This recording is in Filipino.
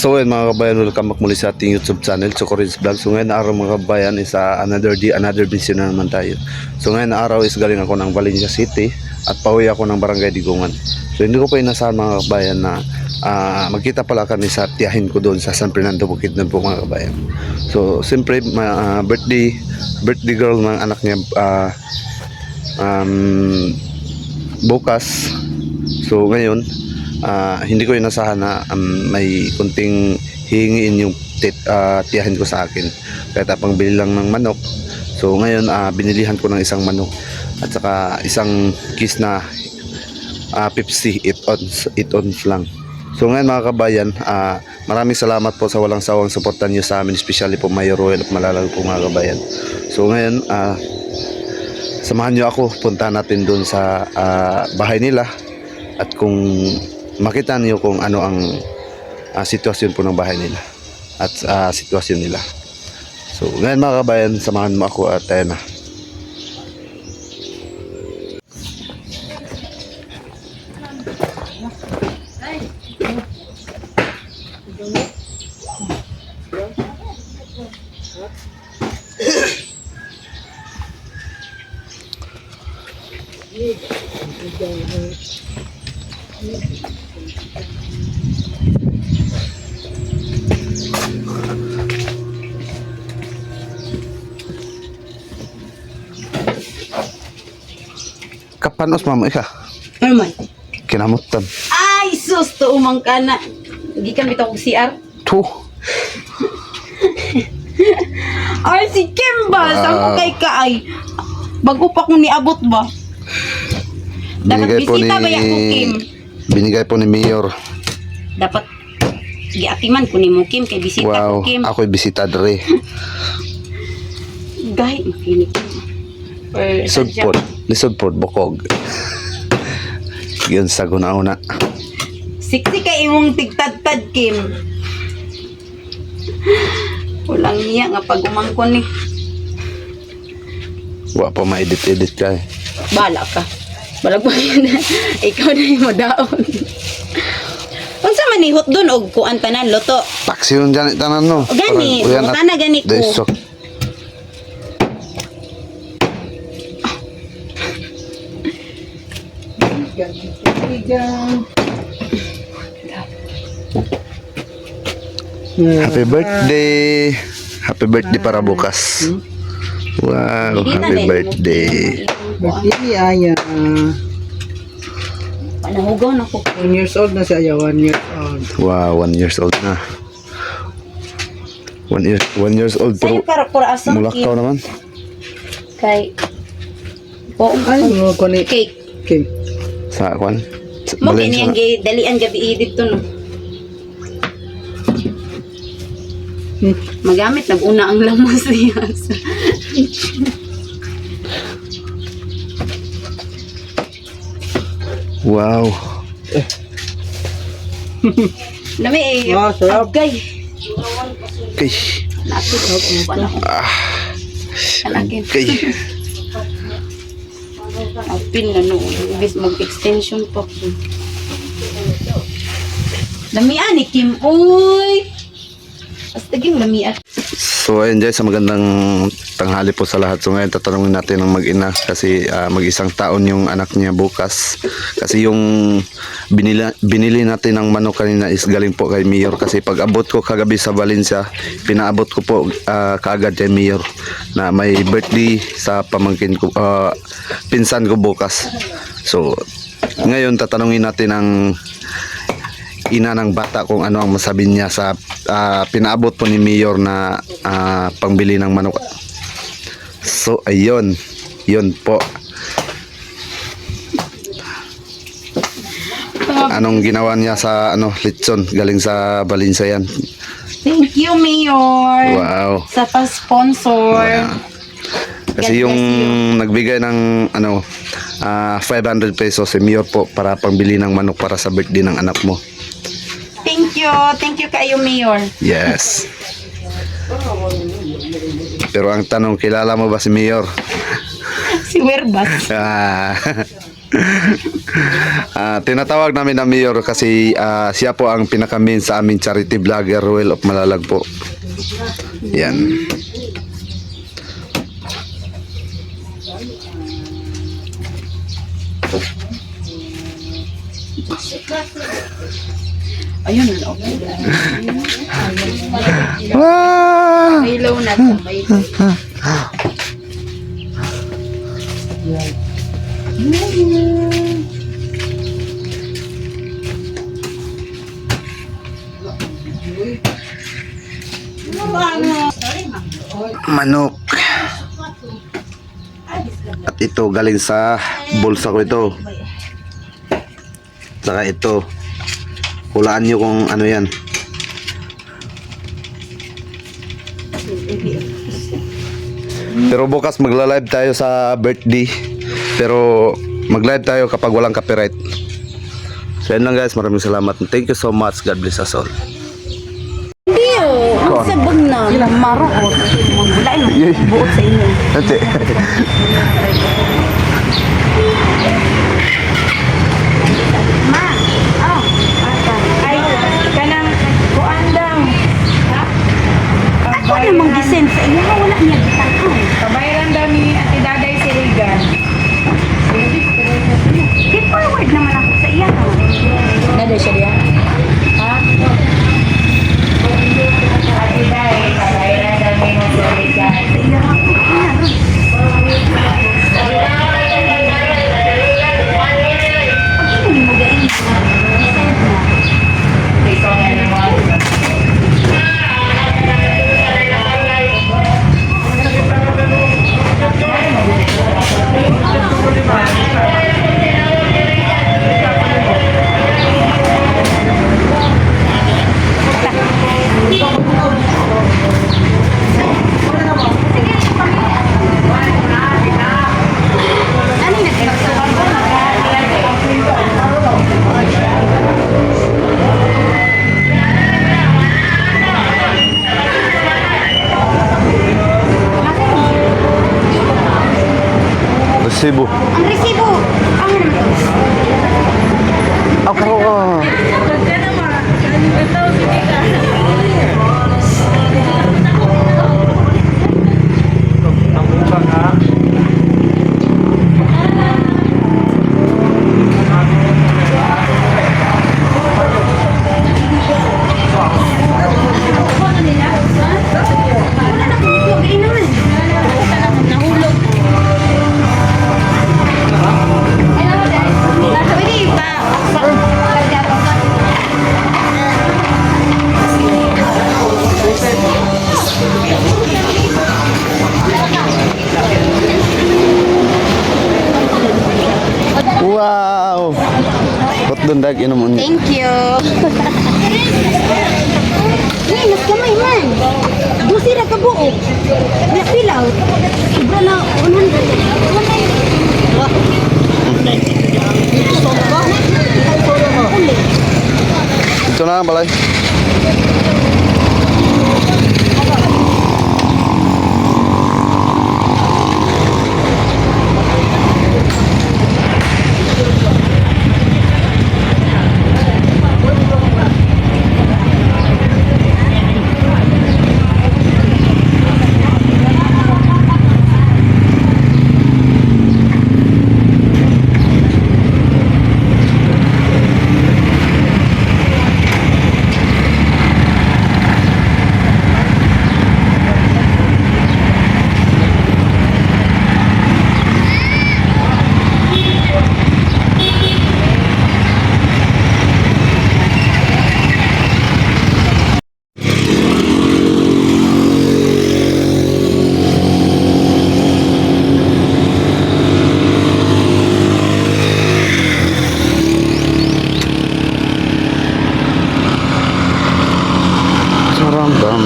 So ngayon mga kabayan, welcome back muli sa ating YouTube channel, Chocorins Vlog. So ngayon araw mga kabayan is another day, another vision na naman tayo. So ngayon araw is galing ako ng Valencia City at pauwi ako ng Barangay Digungan. So hindi ko pa inasahan mga kabayan na magkita pala kami sa tiyahin ko doon sa San Fernando Bukidnon po mga kabayan. So siyempre birthday girl ng anak niya bukas. So ngayon hindi ko inasahan na may kunting hihingiin yung tiyahin ko sa akin kahit pangbili lang ng manok. So ngayon binilihan ko ng isang manok at saka isang kiss na Pepsi 8 ons lang. So ngayon mga kabayan, maraming salamat po sa walang sawang suportan nyo sa amin, especially po Mayor Roel at Malalag po mga kabayan. So ngayon samahan nyo ako, punta natin doon sa bahay nila at kung makita niyo kung ano ang sitwasyon po ng bahay nila at sitwasyon nila. So ngayon mga kabayan, samahan mo ako at tayo na. Kapanos mama ika? Ano man? Kinamutan. Ay, sus! Tuumang ka na. Hindi ka bitaw ko CR. Tuh. Ay, si Kimba! Saan ko kay Kaay? Bago pa kong niabot ba? Dapat bisita ba yan ko, Kim? Binigay po ni Mayor. Dapat giatiman ko ni mo, Kim. Kay bisita Wow, ko, Kim. ako'y bisita dre. Gahit, makinig ko. Lisod po, bukog. Yun sa guna-una. Siksi kay imong tigtad-tad, Kim. Walang niya nga pag umangkon ni. Wa pa ma-edit-edit ka eh. Bala ka. Balag ba yun? Ikaw na yung madaon. Kung sa manihot dun, o kuan tanan, loto. Taksi yun dyan itanan no. O gani, buta na gani ko. Happy birthday. Happy birthday para bukas. Wow, happy birthday. Birthday Aya. Panahugaw na ko. 1 years old na si Aya, 1 year old. Wow, 1 years old na. 1 years old Sa'yo pero para asang mulakaw naman. Kay po Ay, mo ko ni cake. Kim. Sa kwan. Mo kini ang dalian gabi dito no. Magamit nag-una ang lamos niya. Wow. Lami eh. Wow, sarap. Agay. Okay. Nakit mo pa na. Anakin. Okay. Apin na no. Ibig mag-extension pa ko. Lamian ni Kim. Uy. Basta ging lamian. So ayun guys, sa magandang tanghali po sa lahat. So ngayon tatanungin natin ng mag-ina kasi mag-isang taon yung anak niya bukas. Kasi yung binili natin ng manok kanina is galing po kay Mayor. Kasi pag abot ko kagabi sa Valencia, pinaabot ko po kaagad kay Mayor na may birthday sa pamangkin ko, pinsan ko bukas. So ngayon tatanungin natin ang ina ng bata kung ano ang masabi niya sa pinaabot po ni Mayor na pangbili ng manok. So ayun, yun po. Anong ginawa niya sa lechon galing sa Valencia yan. Thank you, Mayor. Wow. Sa pa-sponsor. Kasi God yung bless you. nagbigay ng 500 pesos si Mayor po para pangbili ng manok para sa birthday ng anak mo. Thank you. Thank you kayo, Mayor. Yes. Pero ang tanong, kilala mo ba si Mayor? Si Werbas. Tinatawag namin na mayor kasi siya po ang pinaka-main sa aming charity vlogger Ruel of Malalag po. Yan. Ayun na, okay. Ah! May low na to. May Manok. At ito galing sa bulsa ko ito. Saka ito. Hulaan nyo kung ano yan. Pero bukas magla-live tayo sa birthday. Pero mag-live tayo kapag walang copyright. So yan lang guys, maraming salamat. Thank you so much. God bless us all. Hindi oh. Ang sabag na. Maro o. Magbulay mo. Buot sa inyo. Ate. Ma. Oh. Ay, kanang kuandang. Ha? Ako namang gisend sa inyo. Wala niya gitan. Kabayaran daw ni Ate Daday si Regan. Keep forward naman ako sa iya. Daday siya diya? Ha? Ate Day, kabayaran daw ni mo si Regan. Sa iya ako. Pag hindi mo magain. Gisend na. Ikaw nga naman. Ano yung Resibo. ang resibo. Ang naman to. Ako. Wala na kung magain naman. Nahulog. Pwede ba? Wow. Ba't doon dag inom ulit? Thank you. Ay, mas kamay man. Busi na ka buo. Pilaw. Sobra na 100. Ito na balay. Sarang dam.